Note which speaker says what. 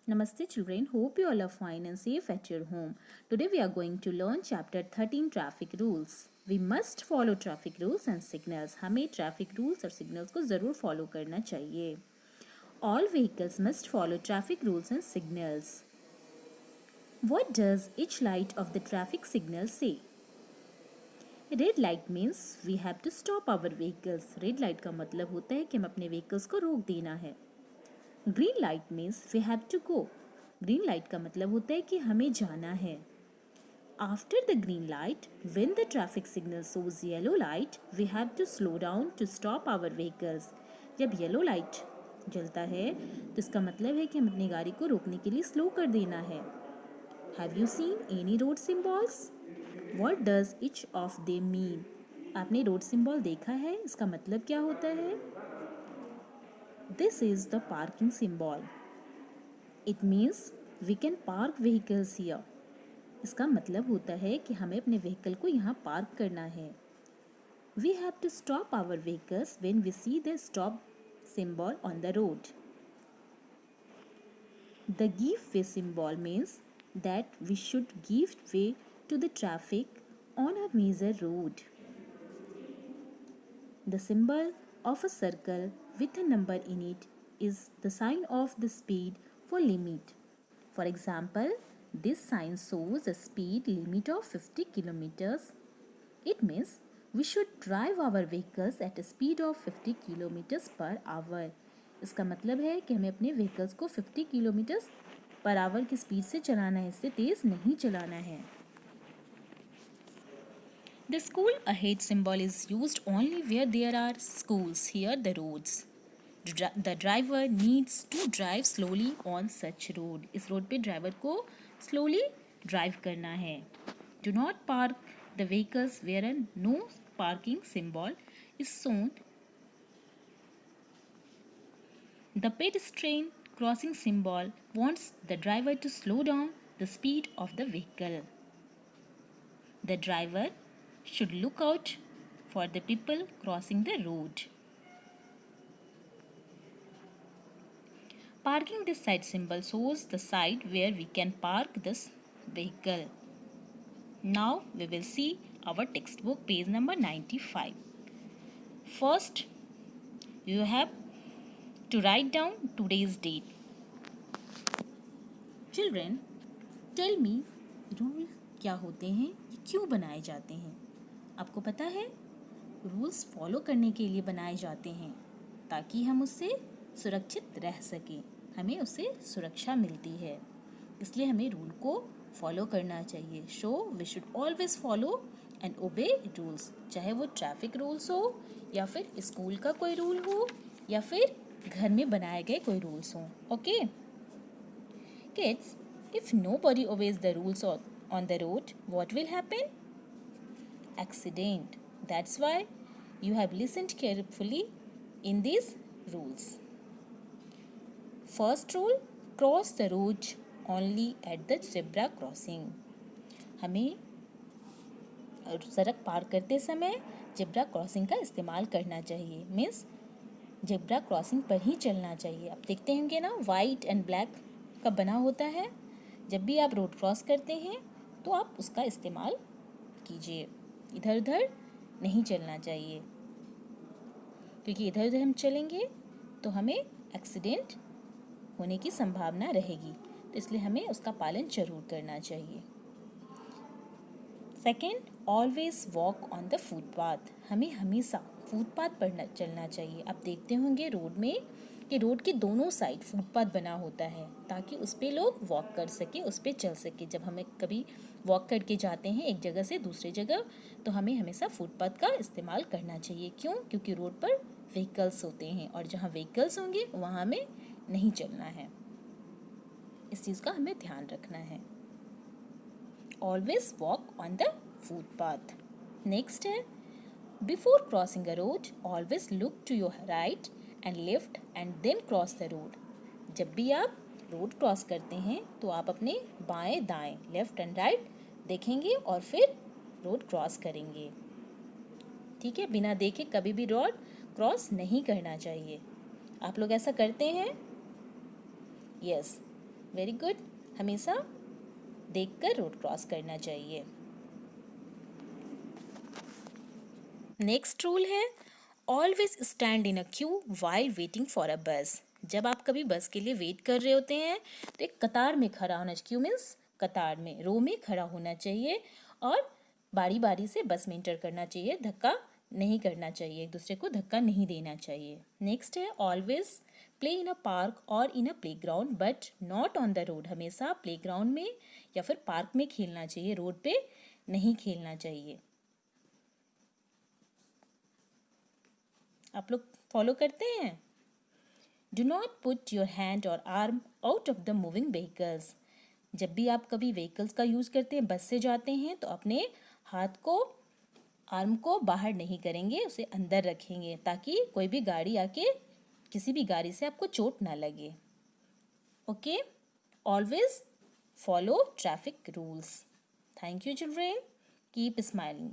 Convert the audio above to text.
Speaker 1: Namaste children, hope you all are fine and safe at your home. Today we are going to learn chapter 13 traffic rules. We must follow traffic rules and signals. हमें traffic rules और signals को ज़रूर follow करना चाहिए. All vehicles must follow traffic rules and signals. What does each light of the traffic signal say? Red light means we have to stop our vehicles. Red light का मतलब होता है कि हम अपने vehicles को रोक देना है. Green light means we have to go. Green light का मतलब होता है कि हमें जाना है. After the green light when the traffic signal shows yellow light we have to slow down to stop our vehicles. जब येलो लाइट जलता है तो इसका मतलब है कि हम अपनी गाड़ी को रोकने के लिए स्लो कर देना है. Have you seen any road symbols? What does each of them mean? आपने रोड सिम्बॉल देखा है? इसका मतलब क्या होता है? This is the parking symbol. It means we can park vehicles here. इसका मतलब होता है कि हमें अपने व्हीकल को यहाँ पार्क करना है. We have to stop our vehicles when we see the stop symbol on the road. The give way symbol means that we should give way to the traffic on a major road. The symbol of a circle with a number in it is the sign of the speed for limit. For example, this sign shows a speed limit of 50 kilometers. It means we should drive our vehicles at a speed of 50 kilometers per hour. इसका मतलब है कि हमें अपने vehicles को 50 kilometers per hour की speed से चलाना है, इससे तेज़ नहीं चलाना है. The school ahead symbol is used only where there are schools. Here the roads. The driver needs to drive slowly on such road. इस रोड पे ड्राइवर को slowly drive करना है. Do not park the vehicles where a no parking symbol is shown. The pedestrian crossing symbol wants the driver to slow down the speed of the vehicle. The driver should look out for the people crossing the road. Parking this side symbol shows the side where we can park this vehicle. Now we will see our textbook page number 95. First, you have to write down today's date. Children, tell me, rule क्या होते हैं, ये क्यों बनाए जाते हैं? आपको पता है, रूल्स फॉलो करने के लिए बनाए जाते हैं ताकि हम उससे सुरक्षित रह सकें, हमें उससे सुरक्षा मिलती है, इसलिए हमें रूल को फॉलो करना चाहिए. So we should always follow and obey rules, चाहे वो ट्रैफिक रूल्स हो या फिर स्कूल का कोई रूल हो या फिर घर में बनाए गए कोई रूल्स हों. Okay kids, if nobody obeys the rules on the road, what will happen? Accident. That's why you have listened carefully in these rules. First rule, cross the road only at the zebra crossing. हमें सड़क पार करते समय zebra crossing का इस्तेमाल करना चाहिए. Means zebra crossing पर ही चलना चाहिए. आप देखते होंगे ना, वाइट एंड ब्लैक का बना होता है. जब भी आप रोड क्रॉस करते हैं तो आप उसका इस्तेमाल कीजिए. इधर उधर नहीं चलना चाहिए, क्योंकि इधर उधर हम चलेंगे तो हमें एक्सीडेंट होने की संभावना रहेगी, तो इसलिए हमें उसका पालन जरूर करना चाहिए. Second, always walk on the footpath. हमें हमेशा फुटपाथ पर चलना चाहिए. आप देखते होंगे रोड में कि रोड के दोनों साइड फुटपाथ बना होता है ताकि उस पर लोग वॉक कर सके, उस पर चल सके. जब हमें कभी वॉक करके जाते हैं एक जगह से दूसरी जगह, तो हमें हमेशा फुटपाथ का इस्तेमाल करना चाहिए. क्यों? क्योंकि रोड पर व्हीकल्स होते हैं और जहाँ व्हीकल्स होंगे वहाँ हमें नहीं चलना है. इस चीज़ का हमें ध्यान रखना है. Always walk on the footpath. Next है, before crossing a road always look to your right and left and then cross the road. जब भी आप रोड क्रॉस करते हैं तो आप अपने बाएं दाएं, लेफ्ट एंड राइट देखेंगे और फिर रोड क्रॉस करेंगे. ठीक है, बिना देखे कभी भी रोड क्रॉस नहीं करना चाहिए. आप लोग ऐसा करते हैं? यस. Very good. हमेशा देखकर रोड क्रॉस करना चाहिए। नेक्स्ट रूल है always stand in a Q while waiting for a बस। जब आप कभी बस के लिए वेट कर रहे होते हैं तो एक कतार में खड़ा होना चाहिए। क्यू मीन्स कतार में, रो में खड़ा होना चाहिए और बारी बारी से बस में इंटर करना चाहिए। धक्का नहीं करना चाहिए, एक दूसरे को धक्का नहीं देना चाहिए। नेक्स्ट है always play in a park और in a play ground but not on the road. हमेशा प्ले ग्राउंड में या फिर पार्क में खेलना चाहिए, रोड पे नहीं खेलना चाहिए। आप लोग फॉलो करते हैं? Do not put your hand or arm out of the moving vehicles. जब भी आप कभी व्हीकल्स का यूज़ करते हैं, बस से जाते हैं, तो अपने हाथ को, आर्म को बाहर नहीं करेंगे, उसे अंदर रखेंगे ताकि कोई भी गाड़ी आके किसी भी गाड़ी से आपको चोट ना लगे। Okay, always follow traffic rules. Thank you children, keep smiling.